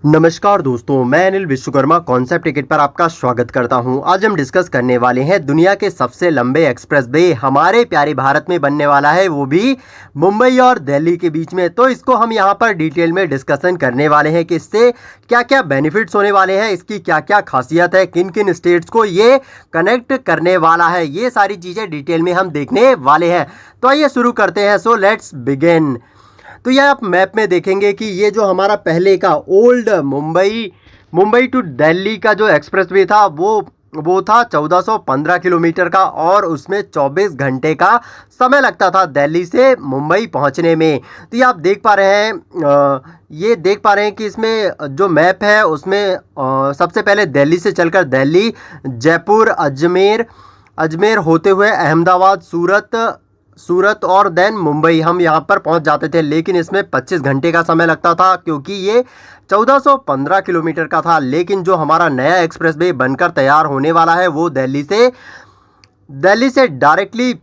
नमस्कार दोस्तों, मैं अनिल विश्वकर्मा कॉन्सेप्ट टिकट पर आपका स्वागत करता हूं। आज हम डिस्कस करने वाले हैं दुनिया के सबसे लंबे एक्सप्रेस वे हमारे प्यारे भारत में बनने वाला है, वो भी मुंबई और दिल्ली के बीच में। तो इसको हम यहां पर डिटेल में डिस्कशन करने वाले हैं कि इससे क्या क्या बेनिफिट्स होने वाले हैं, इसकी क्या क्या खासियत है, किन किन स्टेट्स को ये कनेक्ट करने वाला है, ये सारी चीज़ें डिटेल में हम देखने वाले हैं। तो आइए शुरू करते हैं। So let's begin. तो यह आप मैप में देखेंगे कि ये जो हमारा पहले का ओल्ड मुंबई टू दिल्ली का जो एक्सप्रेस वे था वो था 1415 किलोमीटर का, और उसमें 24 घंटे का समय लगता था दिल्ली से मुंबई पहुंचने में। तो ये आप देख पा रहे हैं, ये देख पा रहे हैं कि इसमें जो मैप है उसमें सबसे पहले दिल्ली से चलकर दिल्ली, जयपुर, अजमेर होते हुए अहमदाबाद, सूरत और देन मुंबई हम यहाँ पर पहुँच जाते थे। लेकिन इसमें 25 घंटे का समय लगता था क्योंकि ये 1415 किलोमीटर का था। लेकिन जो हमारा नया एक्सप्रेस वे बनकर तैयार होने वाला है वो दिल्ली से डायरेक्टली,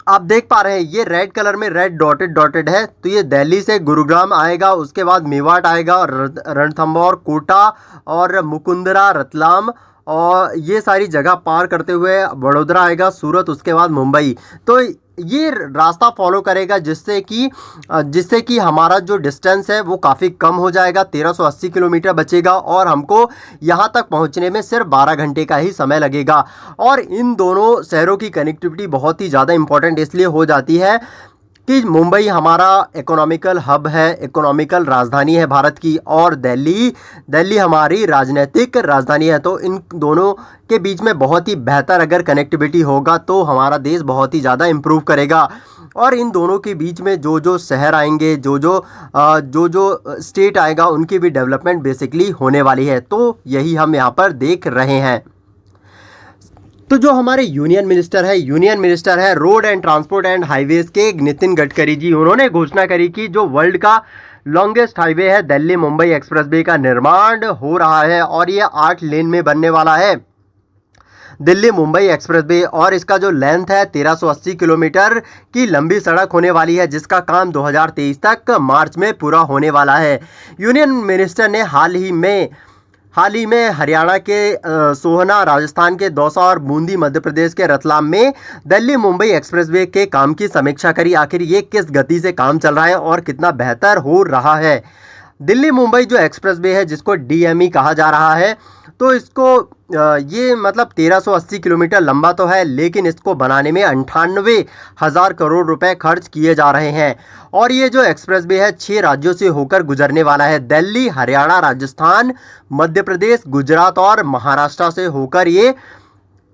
आप देख पा रहे हैं ये रेड कलर में रेड डॉटेड है। तो ये दिल्ली से गुरुग्राम आएगा, उसके बाद मेवाट आएगा, रणथंभौर, कोटा और मुकुंदरा, रतलाम, और ये सारी जगह पार करते हुए वडोदरा आएगा, सूरत, उसके बाद मुंबई। तो ये रास्ता फॉलो करेगा जिससे कि हमारा जो डिस्टेंस है वो काफ़ी कम हो जाएगा, 1380 किलोमीटर बचेगा और हमको यहाँ तक पहुँचने में सिर्फ 12 घंटे का ही समय लगेगा। और इन दोनों शहरों की कनेक्टिविटी बहुत ही ज़्यादा इम्पोर्टेंट इसलिए हो जाती है कि मुंबई हमारा इकोनॉमिकल हब है, इकोनॉमिकल राजधानी है भारत की, और दिल्ली हमारी राजनीतिक राजधानी है। तो इन दोनों के बीच में बहुत ही बेहतर अगर कनेक्टिविटी होगा तो हमारा देश बहुत ही ज़्यादा इम्प्रूव करेगा। और इन दोनों के बीच में जो शहर आएंगे, जो स्टेट आएगा, उनकी भी डेवलपमेंट बेसिकली होने वाली है। तो यही हम यहाँ पर देख रहे हैं। तो जो हमारे यूनियन मिनिस्टर है road and transport and highways के नितिन गडकरी जी, उन्होंने घोषणा करी कि जो वर्ल्ड का लॉन्गेस्ट हाईवे है दिल्ली मुंबई एक्सप्रेस वे का निर्माण हो रहा है, और ये 8 लेन में बनने वाला है दिल्ली मुंबई एक्सप्रेस वे। और इसका जो लेंथ है 1380 किलोमीटर की लंबी सड़क होने वाली है, जिसका काम 2023 तक मार्च में पूरा होने वाला है। यूनियन मिनिस्टर ने हाल ही में हरियाणा के सोहना, राजस्थान के दौसा और बूंदी, मध्य प्रदेश के रतलाम में दिल्ली मुंबई एक्सप्रेसवे के काम की समीक्षा करी। आखिर ये किस गति से काम चल रहा है और कितना बेहतर हो रहा है। दिल्ली मुंबई जो एक्सप्रेसवे है, जिसको डीएमई कहा जा रहा है, तो इसको ये मतलब 1380 किलोमीटर लंबा तो है, लेकिन इसको बनाने में 98,000 करोड़ रुपए खर्च किए जा रहे हैं। और ये जो एक्सप्रेसवे है 6 राज्यों से होकर गुजरने वाला है। दिल्ली, हरियाणा, राजस्थान, मध्य प्रदेश, गुजरात और महाराष्ट्र से होकर ये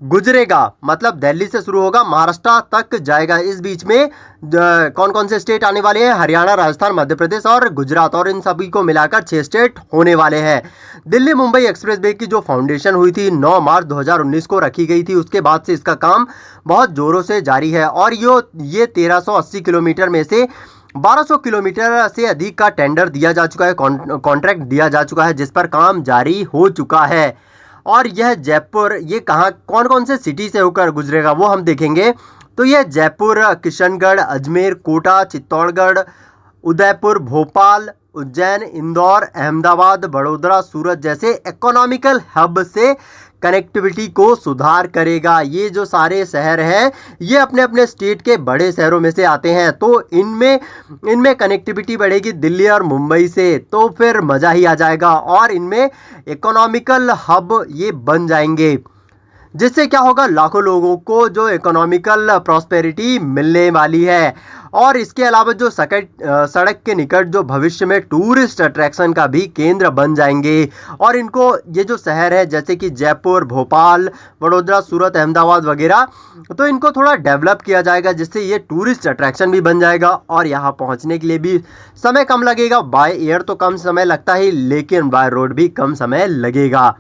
गुजरेगा। मतलब दिल्ली से शुरू होगा, महाराष्ट्र तक जाएगा। इस बीच में कौन कौन से स्टेट आने वाले हैं? हरियाणा, राजस्थान, मध्य प्रदेश और गुजरात, और इन सभी को मिलाकर 6 स्टेट होने वाले हैं। दिल्ली मुंबई एक्सप्रेसवे की जो फाउंडेशन हुई थी 9 मार्च 2019 को रखी गई थी, उसके बाद से इसका काम बहुत जोरों से जारी है। और ये 1380 किलोमीटर में से 1200 किलोमीटर से अधिक का टेंडर दिया जा चुका है, कॉन्ट्रैक्ट दिया जा चुका है, जिस पर काम जारी हो चुका है। और यह जयपुर, ये कौन कौन से सिटी से होकर गुजरेगा वो हम देखेंगे। तो यह जयपुर, किशनगढ़, अजमेर, कोटा, चित्तौड़गढ़, उदयपुर, भोपाल, उज्जैन, इंदौर, अहमदाबाद, वडोदरा, सूरत जैसे इकोनॉमिकल हब से कनेक्टिविटी को सुधार करेगा। ये जो सारे शहर हैं ये अपने अपने स्टेट के बड़े शहरों में से आते हैं, तो इनमें कनेक्टिविटी बढ़ेगी दिल्ली और मुंबई से, तो फिर मज़ा ही आ जाएगा। और इनमें इकोनॉमिकल हब ये बन जाएंगे, जिससे क्या होगा, लाखों लोगों को जो इकोनॉमिकल प्रॉस्पेरिटी मिलने वाली है। और इसके अलावा जो सड़क के निकट जो भविष्य में टूरिस्ट अट्रैक्शन का भी केंद्र बन जाएंगे। और इनको, ये जो शहर है जैसे कि जयपुर, भोपाल, वडोदरा, सूरत, अहमदाबाद वगैरह, तो इनको थोड़ा डेवलप किया जाएगा, जिससे ये टूरिस्ट अट्रैक्शन भी बन जाएगा और यहाँ पहुँचने के लिए भी समय कम लगेगा। बाय एयर तो कम समय लगता ही, लेकिन बाय रोड भी कम समय लगेगा।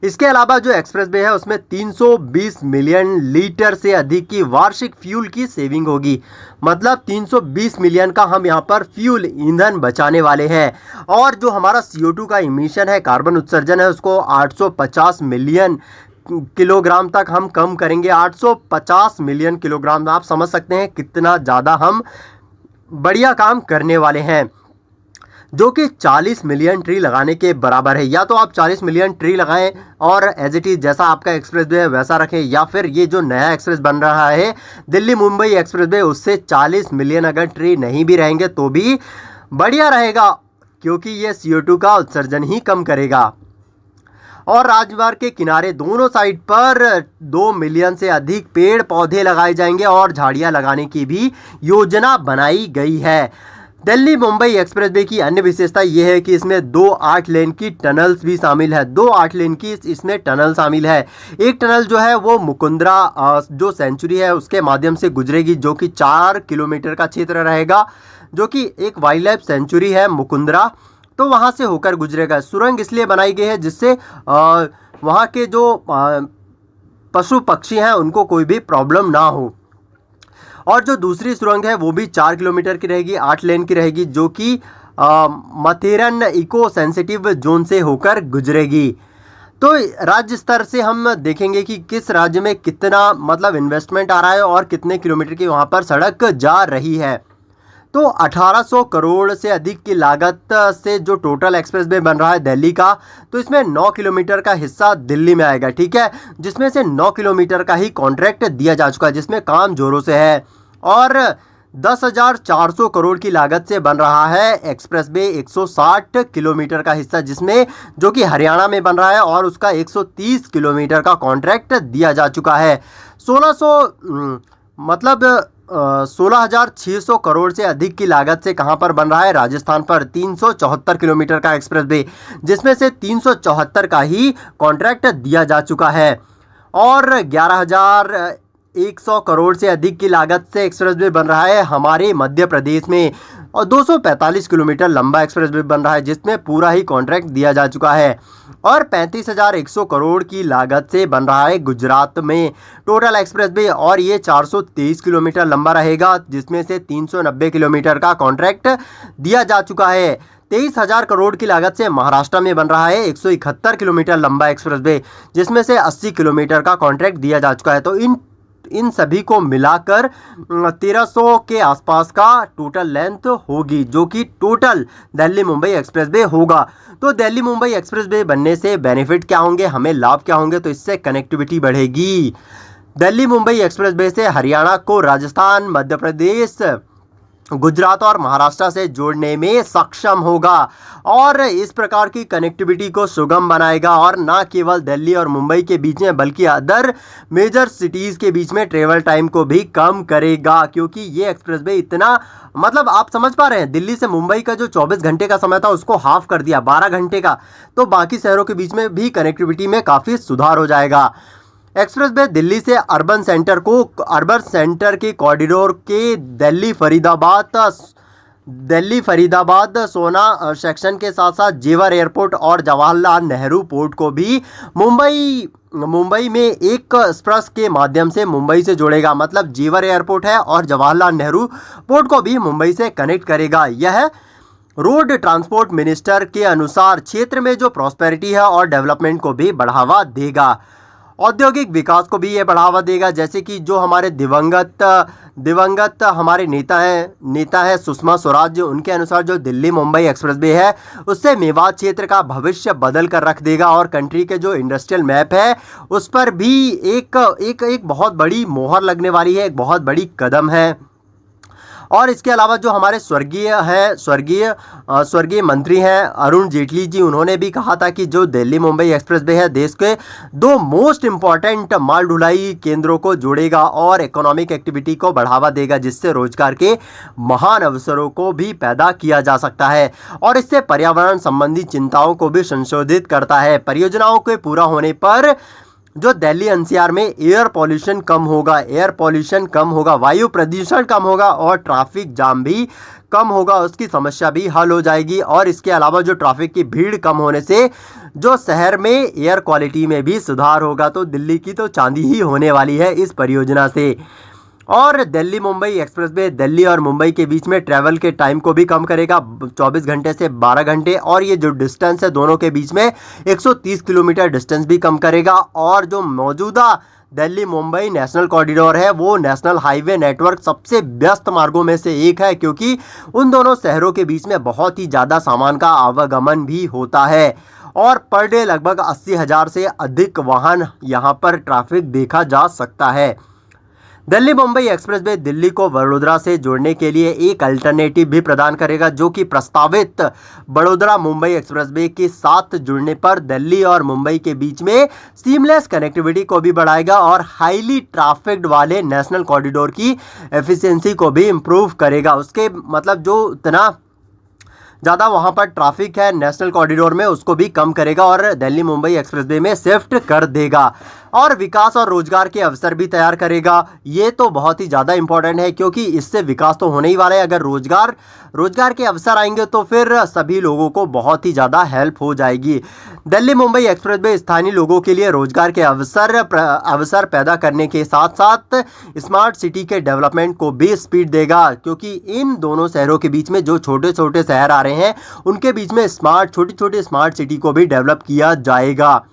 इसके अलावा जो एक्सप्रेसवे है उसमें 320 मिलियन लीटर से अधिक की वार्षिक फ्यूल की सेविंग होगी। मतलब 320 मिलियन का हम यहाँ पर फ्यूल ईंधन बचाने वाले हैं। और जो हमारा CO2 का इमिशन है, कार्बन उत्सर्जन है, उसको 850 मिलियन किलोग्राम तक हम कम करेंगे। 850 मिलियन किलोग्राम, आप समझ सकते हैं कितना ज़्यादा हम बढ़िया काम करने वाले हैं। जो कि 40 मिलियन ट्री लगाने के बराबर है। या तो आप 40 मिलियन ट्री लगाएं और एज इट इज जैसा आपका एक्सप्रेसवे है वैसा रखें, या फिर ये जो नया एक्सप्रेस बन रहा है दिल्ली मुंबई एक्सप्रेसवे, उससे 40 मिलियन अगर ट्री नहीं भी रहेंगे तो भी बढ़िया रहेगा, क्योंकि ये CO2 का उत्सर्जन ही कम करेगा। और राजमार्ग के किनारे दोनों साइड पर 2 मिलियन से अधिक पेड़ पौधे लगाए जाएंगे और झाड़ियां लगाने की भी योजना बनाई गई है। दिल्ली मुंबई एक्सप्रेसवे की अन्य विशेषता यह है कि इसमें 2 8 लेन की टनल्स भी शामिल है। 2 8 लेन की इसमें टनल शामिल है। एक टनल जो है वो मुकुंदरा जो सेंचुरी है उसके माध्यम से गुजरेगी, जो कि 4 किलोमीटर का क्षेत्र रहेगा, जो कि एक वाइल्ड लाइफ सेंचुरी है मुकुंदरा, तो वहां से होकर गुजरेगा। सुरंग इसलिए बनाई गई है जिससे वहां के जो पशु पक्षी हैं उनको कोई भी प्रॉब्लम ना हो। और जो दूसरी सुरंग है वो भी 4 किलोमीटर की रहेगी, 8 लेन की रहेगी, जो कि माथेरन इको सेंसिटिव जोन से होकर गुजरेगी। तो राज्य स्तर से हम देखेंगे कि किस राज्य में कितना मतलब इन्वेस्टमेंट आ रहा है और कितने किलोमीटर की वहां पर सड़क जा रही है। तो 1800 करोड़ से अधिक की लागत से जो टोटल एक्सप्रेसवे बन रहा है दिल्ली का, तो इसमें 9 किलोमीटर का हिस्सा दिल्ली में आएगा, ठीक है, जिसमें से 9 किलोमीटर का ही कॉन्ट्रैक्ट दिया जा चुका है, जिसमें काम जोरों से है। और 10,400 करोड़ की लागत से बन रहा है एक्सप्रेसवे 160 किलोमीटर का हिस्सा, जिसमें जो कि हरियाणा में बन रहा है, और उसका 130 किलोमीटर का कॉन्ट्रैक्ट दिया जा चुका है। 16,600 करोड़ से अधिक की लागत से कहां पर बन रहा है, राजस्थान पर 374 किलोमीटर का एक्सप्रेसवे, जिसमें से 374 का ही कॉन्ट्रैक्ट दिया जा चुका है। और 11,100 करोड़ से अधिक की लागत से एक्सप्रेसवे बन रहा है हमारे मध्य प्रदेश में, और 245 किलोमीटर लंबा एक्सप्रेसवे बन रहा है, जिसमें पूरा ही कॉन्ट्रैक्ट दिया जा चुका है। और 35,100 करोड़ की लागत से बन रहा है गुजरात में टोटल एक्सप्रेसवे, और ये 423 किलोमीटर लंबा रहेगा, जिसमें से 390 किलोमीटर का कॉन्ट्रैक्ट दिया जा चुका है। 23,000 करोड़ की लागत से महाराष्ट्र में बन रहा है 171 किलोमीटर लंबा एक्सप्रेसवे, जिसमें से 80 किलोमीटर का कॉन्ट्रैक्ट दिया जा चुका है। तो इन सभी को मिलाकर 1300 के आसपास का टोटल लेंथ होगी, जो कि टोटल दिल्ली मुंबई एक्सप्रेसवे होगा। तो दिल्ली मुंबई एक्सप्रेसवे बनने से बेनिफिट क्या होंगे, हमें लाभ क्या होंगे, तो इससे कनेक्टिविटी बढ़ेगी। दिल्ली मुंबई एक्सप्रेसवे से हरियाणा को राजस्थान, मध्य प्रदेश, गुजरात और महाराष्ट्र से जोड़ने में सक्षम होगा, और इस प्रकार की कनेक्टिविटी को सुगम बनाएगा, और ना केवल दिल्ली और मुंबई के बीच में बल्कि अदर मेजर सिटीज़ के बीच में ट्रेवल टाइम को भी कम करेगा, क्योंकि ये एक्सप्रेसवे इतना मतलब आप समझ पा रहे हैं, दिल्ली से मुंबई का जो 24 घंटे का समय था उसको हाफ कर दिया 12 घंटे का, तो बाकी शहरों के बीच में भी कनेक्टिविटी में काफ़ी सुधार हो जाएगा। एक्सप्रेसवे दिल्ली से अर्बन सेंटर के कॉरिडोर के दिल्ली फरीदाबाद सोना सेक्शन के साथ साथ जेवर एयरपोर्ट और जवाहरलाल नेहरू पोर्ट को भी मुंबई में एक एक्सप्रेस के माध्यम से मुंबई से जोड़ेगा। मतलब जेवर एयरपोर्ट है और जवाहरलाल नेहरू पोर्ट को भी मुंबई से कनेक्ट करेगा। यह रोड ट्रांसपोर्ट मिनिस्टर के अनुसार क्षेत्र में जो प्रॉस्पेरिटी है और डेवलपमेंट को भी बढ़ावा देगा, औद्योगिक विकास को भी ये बढ़ावा देगा। जैसे कि जो हमारे दिवंगत हमारे नेता है सुषमा स्वराज, उनके अनुसार जो दिल्ली मुंबई एक्सप्रेसवे है उससे मेवात क्षेत्र का भविष्य बदल कर रख देगा, और कंट्री के जो इंडस्ट्रियल मैप है उस पर भी एक बहुत बड़ी मोहर लगने वाली है, एक बहुत बड़ी कदम है। और इसके अलावा जो हमारे स्वर्गीय मंत्री हैं अरुण जेटली जी, उन्होंने भी कहा था कि जो दिल्ली मुंबई एक्सप्रेसवे है देश के 2 मोस्ट इम्पॉर्टेंट माल ढुलाई केंद्रों को जोड़ेगा और इकोनॉमिक एक्टिविटी को बढ़ावा देगा, जिससे रोजगार के महान अवसरों को भी पैदा किया जा सकता है, और इससे पर्यावरण संबंधी चिंताओं को भी संशोधित करता है। परियोजनाओं के पूरा होने पर जो दिल्ली एनसीआर में एयर पॉल्यूशन कम होगा, वायु प्रदूषण कम होगा, और ट्रैफिक जाम भी कम होगा, उसकी समस्या भी हल हो जाएगी। और इसके अलावा जो ट्रैफिक की भीड़ कम होने से जो शहर में एयर क्वालिटी में भी सुधार होगा। तो दिल्ली की तो चांदी ही होने वाली है इस परियोजना से। और दिल्ली मुंबई एक्सप्रेसवे दिल्ली और मुंबई के बीच में ट्रैवल के टाइम को भी कम करेगा, 24 घंटे से 12 घंटे, और ये जो डिस्टेंस है दोनों के बीच में 130 किलोमीटर डिस्टेंस भी कम करेगा। और जो मौजूदा दिल्ली मुंबई नेशनल कॉरिडोर है वो नेशनल हाईवे नेटवर्क सबसे व्यस्त मार्गों में से एक है, क्योंकि उन दोनों शहरों के बीच में बहुत ही ज़्यादा सामान का आवागमन भी होता है और पर डे लगभग 80,000 से अधिक वाहन यहाँ पर ट्रैफिक देखा जा सकता है। दिल्ली मुंबई एक्सप्रेसवे दिल्ली को वडोदरा से जोड़ने के लिए एक अल्टरनेटिव भी प्रदान करेगा, जो कि प्रस्तावित वडोदरा मुंबई एक्सप्रेसवे के साथ जुड़ने पर दिल्ली और मुंबई के बीच में सीमलेस कनेक्टिविटी को भी बढ़ाएगा और हाईली ट्रैफिक्ड वाले नेशनल कॉरिडोर की एफिशिएंसी को भी इम्प्रूव करेगा। उसके मतलब जो इतना ज़्यादा वहाँ पर ट्रैफिक है नेशनल कॉरिडोर में उसको भी कम करेगा और दिल्ली मुंबई एक्सप्रेसवे में शिफ्ट कर देगा और विकास और रोजगार के अवसर भी तैयार करेगा। ये तो बहुत ही ज़्यादा इंपॉर्टेंट है, क्योंकि इससे विकास तो होने ही वाला है। अगर रोजगार के अवसर आएंगे तो फिर सभी लोगों को बहुत ही ज़्यादा हेल्प हो जाएगी। दिल्ली मुंबई एक्सप्रेसवे स्थानीय लोगों के लिए रोजगार के अवसर पैदा करने के साथ साथ स्मार्ट सिटी के डेवलपमेंट को भी स्पीड देगा, क्योंकि इन दोनों शहरों के बीच में जो छोटे छोटे शहर आ रहे हैं उनके बीच में छोटी छोटी स्मार्ट सिटी को भी डेवलप किया जाएगा,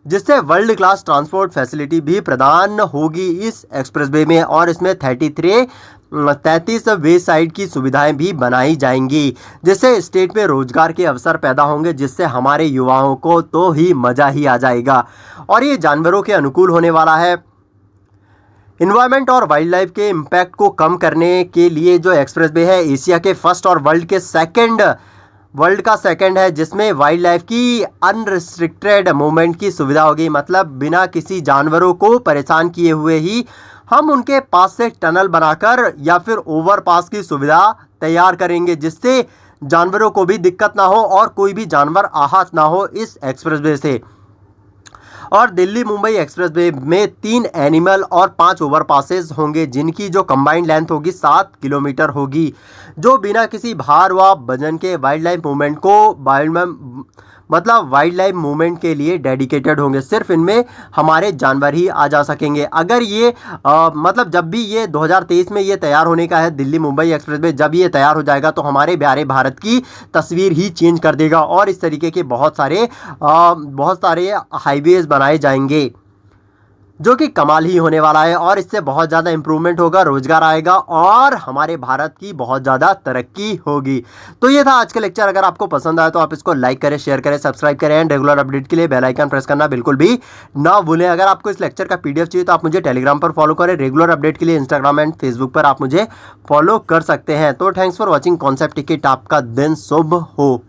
जिससे वर्ल्ड क्लास ट्रांसपोर्ट फैसिलिटी भी प्रदान होगी इस एक्सप्रेसवे में और इसमें 33 वे साइड की सुविधाएं भी बनाई जाएंगी, जिससे स्टेट में रोजगार के अवसर पैदा होंगे, जिससे हमारे युवाओं को तो ही मज़ा ही आ जाएगा और ये जानवरों के अनुकूल होने वाला है। इन्वायरमेंट और वाइल्ड लाइफ के इम्पैक्ट को कम करने के लिए जो एक्सप्रेसवे है एशिया के फर्स्ट और वर्ल्ड का सेकंड है, जिसमें वाइल्ड लाइफ की अनरिस्ट्रिक्टेड मूवमेंट की सुविधा होगी। मतलब बिना किसी जानवरों को परेशान किए हुए ही हम उनके पास से टनल बनाकर या फिर ओवरपास की सुविधा तैयार करेंगे, जिससे जानवरों को भी दिक्कत ना हो और कोई भी जानवर आहत ना हो इस एक्सप्रेसवे से। और दिल्ली मुंबई एक्सप्रेसवे में 3 एनिमल और 5 ओवरपासेस होंगे, जिनकी जो कंबाइंड लेंथ होगी 7 किलोमीटर होगी, जो बिना किसी भार व वजन के वाइल्ड लाइफ मूवमेंट के लिए डेडिकेटेड होंगे। सिर्फ इनमें हमारे जानवर ही आ जा सकेंगे। अगर ये जब भी ये 2023 में ये तैयार होने का है दिल्ली मुंबई एक्सप्रेसवे, जब ये तैयार हो जाएगा तो हमारे प्यारे भारत की तस्वीर ही चेंज कर देगा और इस तरीके के बहुत सारे हाईवेज बनाए जाएंगे, जो कि कमाल ही होने वाला है और इससे बहुत ज़्यादा इंप्रूवमेंट होगा, रोजगार आएगा और हमारे भारत की बहुत ज़्यादा तरक्की होगी। तो ये था आज का लेक्चर। अगर आपको पसंद आया तो आप इसको लाइक करें, शेयर करें, सब्सक्राइब करें एंड रेगुलर अपडेट के लिए बेल आइकन प्रेस करना बिल्कुल भी ना भूलें। अगर आपको इस लेक्चर का PDF चाहिए तो आप मुझे टेलीग्राम पर फॉलो करें। रेगुलर अपडेट के लिए इंस्टाग्राम एंड फेसबुक पर आप मुझे फॉलो कर सकते हैं। तो thanks for watching concept ticket. आपका दिन शुभ हो।